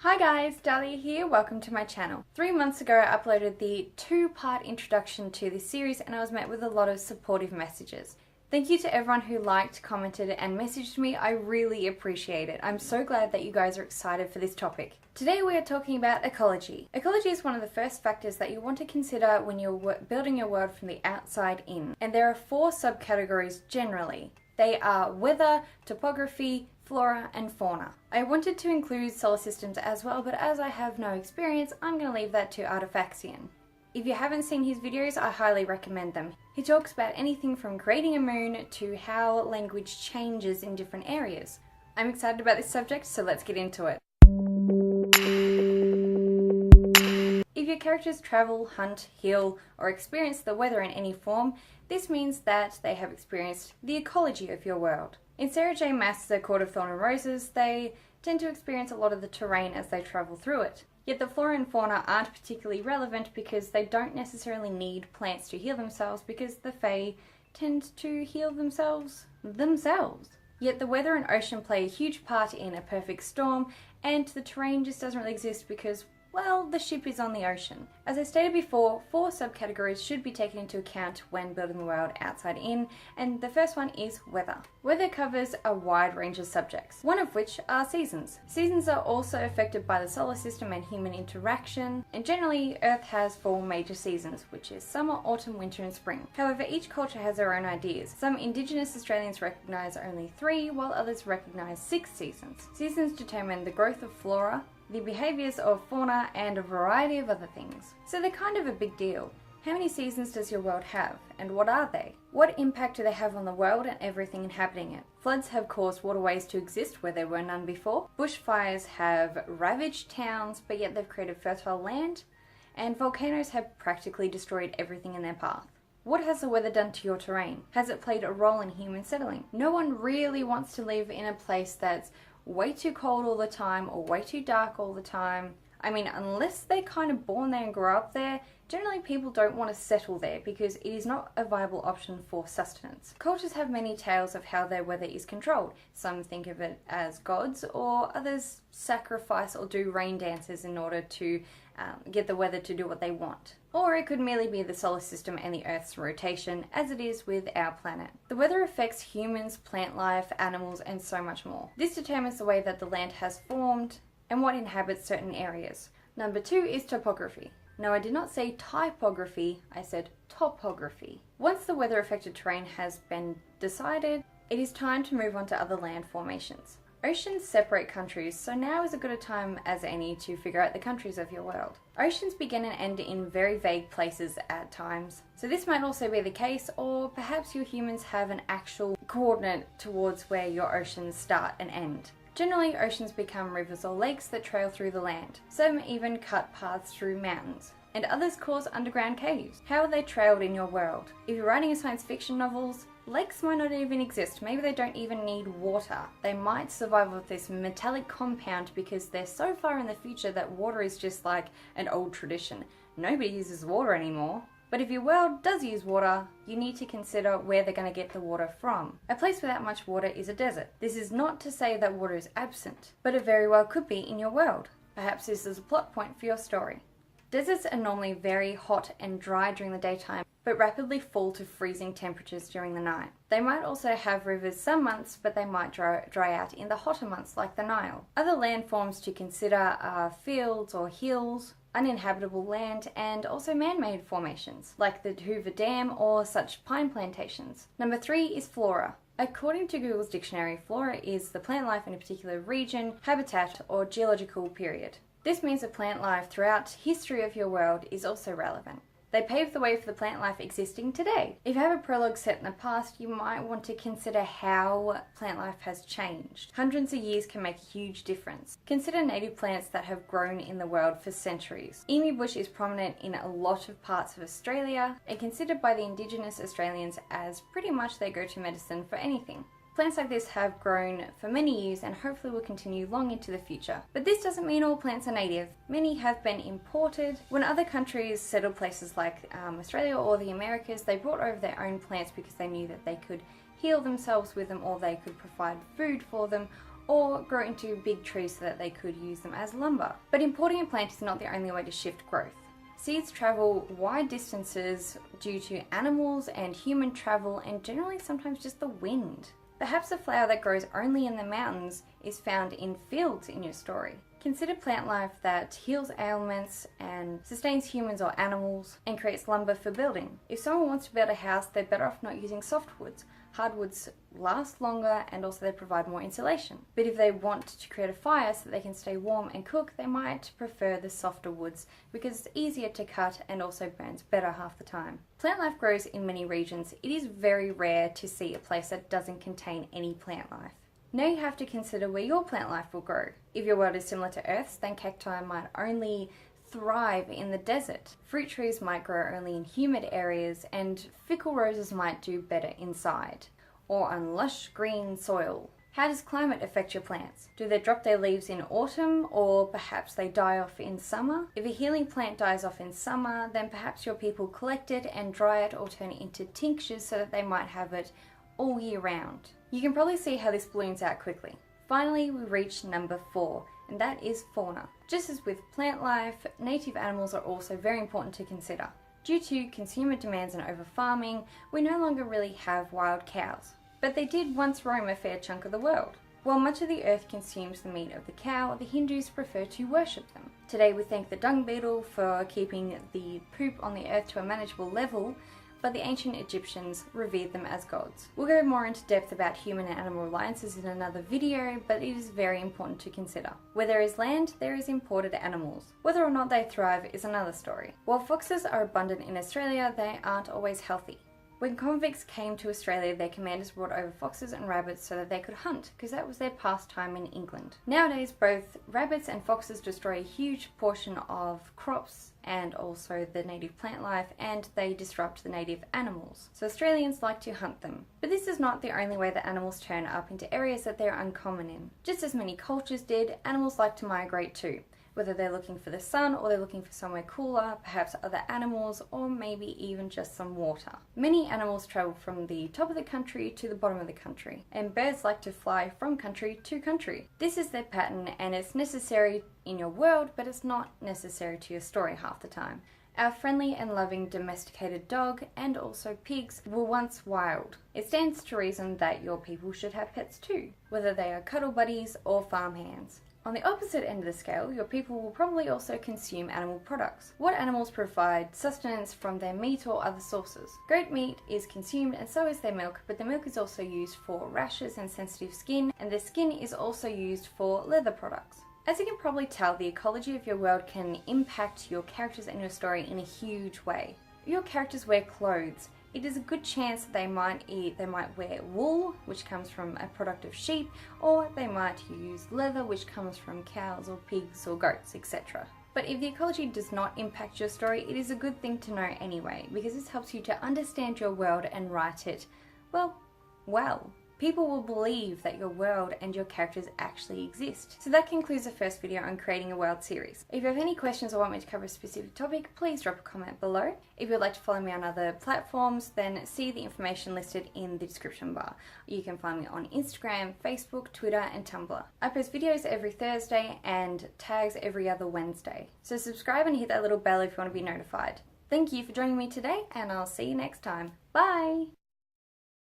Hi guys, Dahlia here, welcome to my channel. 3 months ago I uploaded the 2-part introduction to this series and I was met with a lot of supportive messages. Thank you to everyone who liked, commented and messaged me, I really appreciate it. I'm so glad that you guys are excited for this topic. Today we are talking about ecology. Ecology is one of the first factors that you want to consider when you're building your world from the outside in. And there are 4 subcategories generally. They are weather, topography, flora and fauna. I wanted to include solar systems as well, but as I have no experience, I'm going to leave that to Artifaxian. If you haven't seen his videos, I highly recommend them. He talks about anything from creating a moon to how language changes in different areas. I'm excited about this subject, so let's get into it. If your characters travel, hunt, heal, or experience the weather in any form, this means that they have experienced the ecology of your world. In Sarah J. Maas's A Court of Thorn and Roses, they tend to experience a lot of the terrain as they travel through it. Yet the flora and fauna aren't particularly relevant because they don't necessarily need plants to heal themselves because the Fae tend to heal themselves. Yet the weather and ocean play a huge part in a perfect storm, and the terrain just doesn't really exist because, well, the ship is on the ocean. As I stated before, 4 subcategories should be taken into account when building the world outside in, and the first one is weather. Weather covers a wide range of subjects, one of which are seasons. Seasons are also affected by the solar system and human interaction, and generally Earth has 4 major seasons, which is summer, autumn, winter and spring. However, each culture has their own ideas. Some Indigenous Australians recognise only 3, while others recognise 6 seasons. Seasons determine the growth of flora, the behaviours of fauna and a variety of other things. So they're kind of a big deal. How many seasons does your world have, and what are they? What impact do they have on the world and everything inhabiting it? Floods have caused waterways to exist where there were none before. Bushfires have ravaged towns, but yet they've created fertile land. And volcanoes have practically destroyed everything in their path. What has the weather done to your terrain? Has it played a role in human settling? No one really wants to live in a place that's way too cold all the time or way too dark all the time. I mean, unless they're kind of born there and grow up there, generally people don't want to settle there because it is not a viable option for sustenance. Cultures have many tales of how their weather is controlled. Some think of it as gods, or others sacrifice or do rain dances in order to get the weather to do what they want. Or it could merely be the solar system and the Earth's rotation, as it is with our planet. The weather affects humans, plant life, animals, and so much more. This determines the way that the land has formed and what inhabits certain areas. Number 2 is topography. No, I did not say typography, I said topography. Once the weather-affected terrain has been decided, it is time to move on to other land formations. Oceans separate countries, so now is as good a time as any to figure out the countries of your world. Oceans begin and end in very vague places at times, so this might also be the case, or perhaps your humans have an actual coordinate towards where your oceans start and end. Generally, oceans become rivers or lakes that trail through the land. Some even cut paths through mountains, and others cause underground caves. How are they trailed in your world? If you're writing a science fiction novels, lakes might not even exist. Maybe they don't even need water. They might survive with this metallic compound because they're so far in the future that water is just like an old tradition. Nobody uses water anymore. But if your world does use water, you need to consider where they're going to get the water from. A place without much water is a desert. This is not to say that water is absent, but it very well could be in your world. Perhaps this is a plot point for your story. Deserts are normally very hot and dry during the daytime, but rapidly fall to freezing temperatures during the night. They might also have rivers some months, but they might dry out in the hotter months like the Nile. Other landforms to consider are fields or hills, uninhabitable land, and also man-made formations, like the Hoover Dam or such pine plantations. Number 3 is flora. According to Google's dictionary, flora is the plant life in a particular region, habitat, or geological period. This means that plant life throughout history of your world is also relevant. They paved the way for the plant life existing today. If you have a prologue set in the past, you might want to consider how plant life has changed. Hundreds of years can make a huge difference. Consider native plants that have grown in the world for centuries. Emu bush is prominent in a lot of parts of Australia and considered by the Indigenous Australians as pretty much their go-to medicine for anything. Plants like this have grown for many years and hopefully will continue long into the future. But this doesn't mean all plants are native. Many have been imported. When other countries settled places like Australia or the Americas, they brought over their own plants because they knew that they could heal themselves with them, or they could provide food for them, or grow into big trees so that they could use them as lumber. But importing a plant is not the only way to shift growth. Seeds travel wide distances due to animals and human travel and generally sometimes just the wind. Perhaps a flower that grows only in the mountains is found in fields in your story. Consider plant life that heals ailments and sustains humans or animals and creates lumber for building. If someone wants to build a house, they're better off not using softwoods. Hardwoods last longer and also they provide more insulation. But if they want to create a fire so that they can stay warm and cook, they might prefer the softer woods because it's easier to cut and also burns better half the time. Plant life grows in many regions. It is very rare to see a place that doesn't contain any plant life. Now you have to consider where your plant life will grow. If your world is similar to Earth's, then cacti might only thrive in the desert. Fruit trees might grow only in humid areas, and fickle roses might do better inside, or on lush green soil. How does climate affect your plants? Do they drop their leaves in autumn, or perhaps they die off in summer? If a healing plant dies off in summer, then perhaps your people collect it and dry it or turn it into tinctures so that they might have it all year round. You can probably see how this balloons out quickly. Finally, we reach number 4, and that is fauna. Just as with plant life, native animals are also very important to consider. Due to consumer demands and over-farming, we no longer really have wild cows. But they did once roam a fair chunk of the world. While much of the earth consumes the meat of the cow, the Hindus prefer to worship them. Today we thank the dung beetle for keeping the poop on the earth to a manageable level, but the ancient Egyptians revered them as gods. We'll go more into depth about human and animal alliances in another video, but it is very important to consider. Where there is land, there is imported animals. Whether or not they thrive is another story. While foxes are abundant in Australia, they aren't always healthy. When convicts came to Australia, their commanders brought over foxes and rabbits so that they could hunt, because that was their pastime in England. Nowadays, both rabbits and foxes destroy a huge portion of crops and also the native plant life, and they disrupt the native animals. So Australians like to hunt them. But this is not the only way that animals turn up into areas that they're uncommon in. Just as many cultures did, animals like to migrate too. Whether they're looking for the sun or they're looking for somewhere cooler, perhaps other animals, or maybe even just some water. Many animals travel from the top of the country to the bottom of the country, and birds like to fly from country to country. This is their pattern, and it's necessary in your world, but it's not necessary to your story half the time. Our friendly and loving domesticated dog and also pigs were once wild. It stands to reason that your people should have pets too, whether they are cuddle buddies or farmhands. On the opposite end of the scale, your people will probably also consume animal products. What animals provide sustenance from their meat or other sources? Goat meat is consumed and so is their milk, but the milk is also used for rashes and sensitive skin, and their skin is also used for leather products. As you can probably tell, the ecology of your world can impact your characters and your story in a huge way. Your characters wear clothes. It is a good chance that they might wear wool, which comes from a product of sheep, or they might use leather, which comes from cows or pigs or goats, etc. But if the ecology does not impact your story, it is a good thing to know anyway, because this helps you to understand your world and write it, well. People will believe that your world and your characters actually exist. So that concludes the first video on creating a world series. If you have any questions or want me to cover a specific topic, please drop a comment below. If you'd like to follow me on other platforms, then see the information listed in the description bar. You can find me on Instagram, Facebook, Twitter, and Tumblr. I post videos every Thursday and tags every other Wednesday. So subscribe and hit that little bell if you want to be notified. Thank you for joining me today, and I'll see you next time. Bye!